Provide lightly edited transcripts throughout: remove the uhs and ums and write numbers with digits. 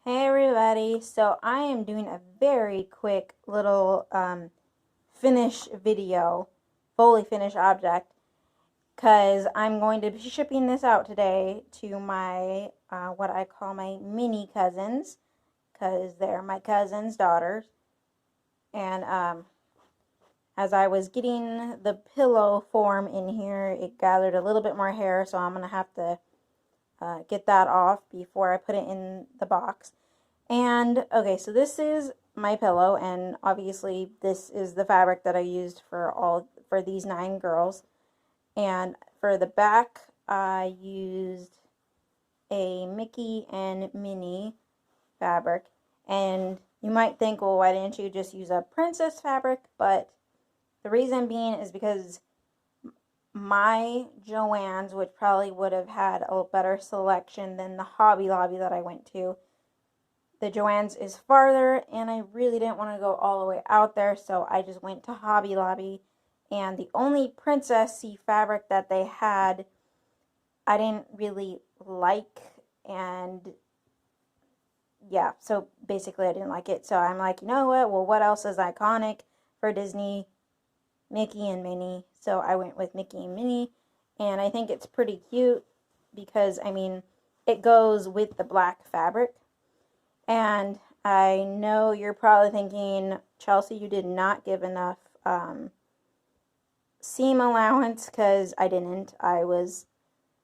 Hey everybody, so I am doing a very quick little finish video, fully finished object, because I'm going to be shipping this out today to my, what I call my mini cousins, because they're my cousin's daughters, and as I was getting the pillow form in here, it gathered a little bit more hair, so I'm going to have to get that off before I put it in the box. And okay, so this is my pillow, and obviously this is the fabric that I used for these 9 girls. And for the back, I used a Mickey and Minnie fabric. And you might think, well, why didn't you just use a princess fabric? But the reason being is because my Joann's, which probably would have had a better selection than the Hobby Lobby that I went to, the Joann's is farther, and I really didn't want to go all the way out there, so I just went to Hobby Lobby, and the only princessy fabric that they had, I didn't really like, and yeah, so basically I didn't like it, so I'm like, you know what, well, what else is iconic for Disney? Mickey and Minnie, so I went with Mickey and Minnie, and I think it's pretty cute, because, I mean, it goes with the black fabric. And I know you're probably thinking, Chelsea, you did not give enough seam allowance, because I didn't. I was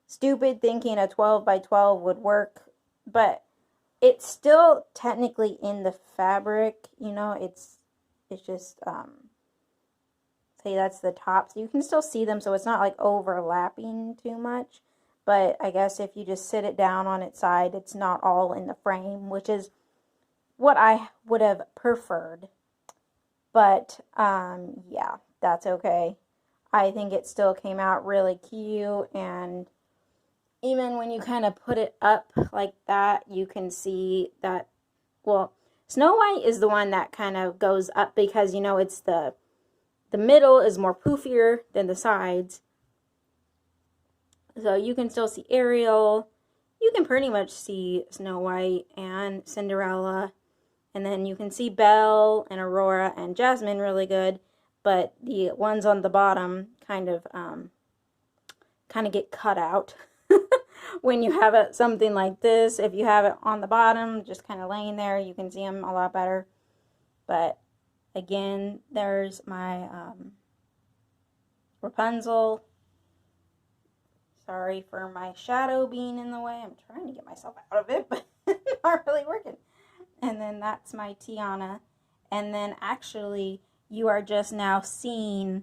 stupid thinking a 12 by 12 would work, but it's still technically in the fabric, you know, it's just, say that's the top, so you can still see them, so it's not like overlapping too much. But I guess if you just sit it down on its side, it's not all in the frame, which is what I would have preferred. But, yeah, that's okay. I think it still came out really cute, and even when you kind of put it up like that, you can see that, well, Snow White is the one that kind of goes up because, you know, it's the middle is more poofier than the sides. So you can still see Ariel. You can pretty much see Snow White and Cinderella. And then you can see Belle and Aurora and Jasmine really good. But the ones on the bottom kind of get cut out. When you have it something like this, if you have it on the bottom, just kind of laying there, you can see them a lot better. But again, there's my Rapunzel. Sorry for my shadow being in the way. I'm trying to get myself out of it, but it's not really working. And then that's my Tiana. And then actually, you are just now seeing,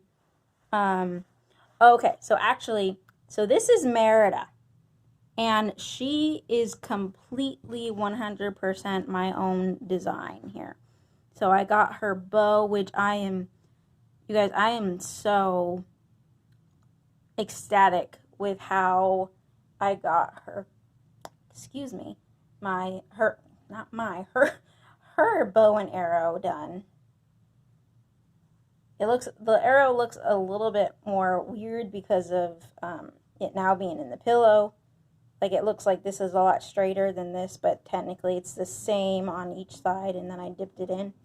okay, so this is Merida. And she is completely 100% my own design here. So I got her bow, which you guys, I am so ecstatic with how I got her, excuse me, her bow and arrow done. The arrow looks a little bit more weird because of it now being in the pillow. Like, it looks like this is a lot straighter than this, but technically it's the same on each side, and then I dipped it in.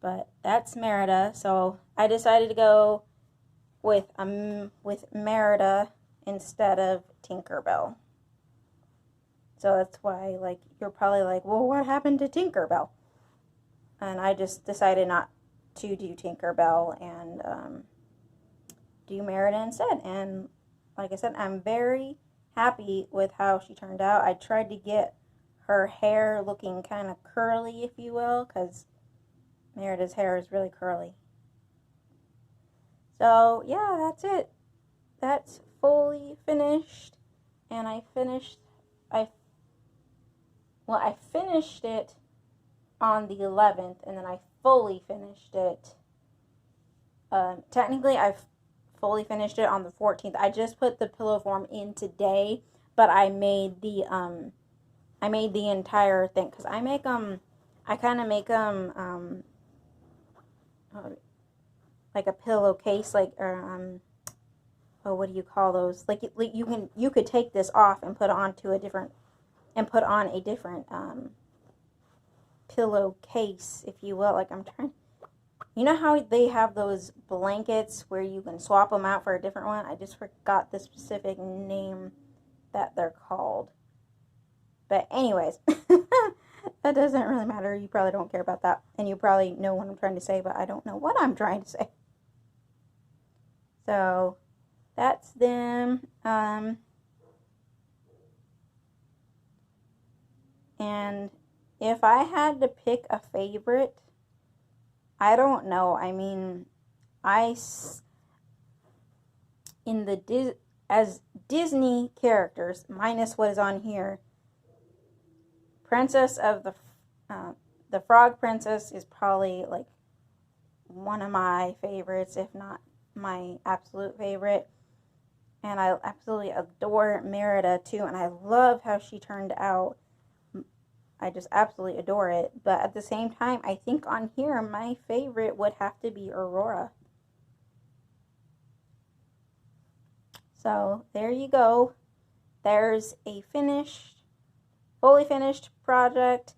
But that's Merida, so I decided to go with Merida instead of Tinkerbell. So that's why, like, you're probably like, well, what happened to Tinkerbell? And I just decided not to do Tinkerbell and do Merida instead. And like I said, I'm very happy with how she turned out. I tried to get her hair looking kind of curly, if you will, because Merida's hair is really curly. So yeah, that's it. That's fully finished, and I finished it on the 11th, and then I fully finished it. Technically, I've fully finished it on the 14th. I just put the pillow form in today, but I made the entire thing, because I kind of make them like a pillowcase, like, or oh, what do you call those? Like, you could take this off and put on a different pillowcase, if you will. Like, I'm trying, you know how they have those blankets where you can swap them out for a different one? I just forgot the specific name that they're called. But anyways, that doesn't really matter. You probably don't care about that. And you probably know what I'm trying to say, but I don't know what I'm trying to say. So, that's them. And if I had to pick a favorite, I don't know. I mean, as Disney characters, minus what is on here, Princess of the Frog Princess is probably like one of my favorites, if not my absolute favorite. And I absolutely adore Merida too, and I love how she turned out. I just absolutely adore it. But at the same time, I think on here, my favorite would have to be Aurora. So, there you go. There's a fully finished project.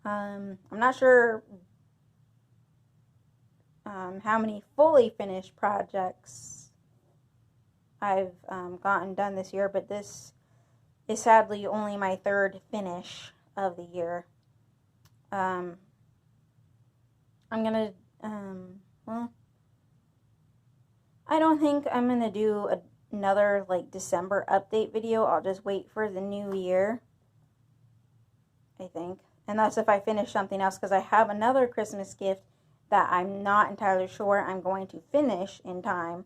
I'm not sure how many fully finished projects I've gotten done this year, but this is sadly only my third finish of the year. I'm gonna, well, I don't think I'm gonna do another like December update video. I'll just wait for the new year, I think. And that's if I finish something else, because I have another Christmas gift that I'm not entirely sure I'm going to finish in time.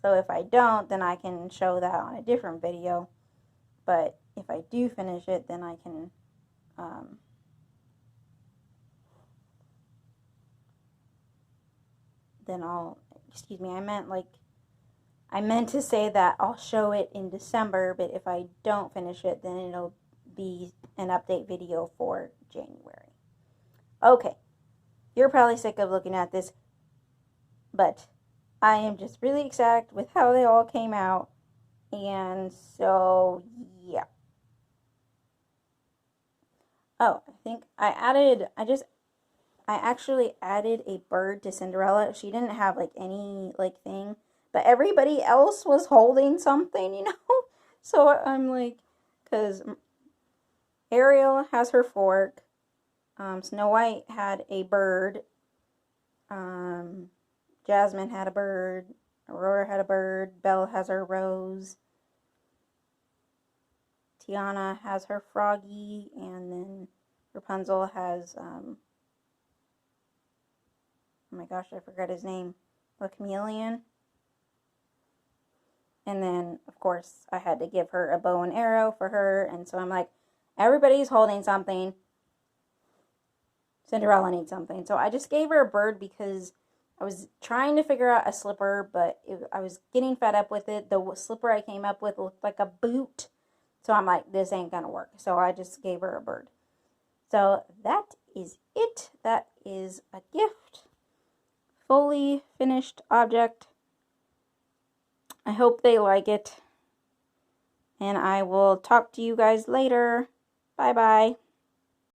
So if I don't, then I can show that on a different video. But if I do finish it, then I can then I'll, excuse me, I meant to say that I'll show it in December, but if I don't finish it, then it'll be an update video for January. Okay, you're probably sick of looking at this, but I am just really excited with how they all came out, and so, yeah. Oh, I think I actually added a bird to Cinderella. She didn't have, like, any, like, thing, but everybody else was holding something, you know? So I'm like, because Ariel has her fork, Snow White had a bird, Jasmine had a bird, Aurora had a bird, Belle has her rose, Tiana has her froggy, and then Rapunzel has, oh my gosh, I forgot his name, the chameleon. And then, of course, I had to give her a bow and arrow for her, and so I'm like, everybody's holding something. Cinderella needs something. So I just gave her a bird because I was trying to figure out a slipper, but I was getting fed up with it. The slipper I came up with looked like a boot. So I'm like, this ain't gonna work. So I just gave her a bird. So that is it. That is a gift. Fully finished object. I hope they like it. And I will talk to you guys later. Bye-bye.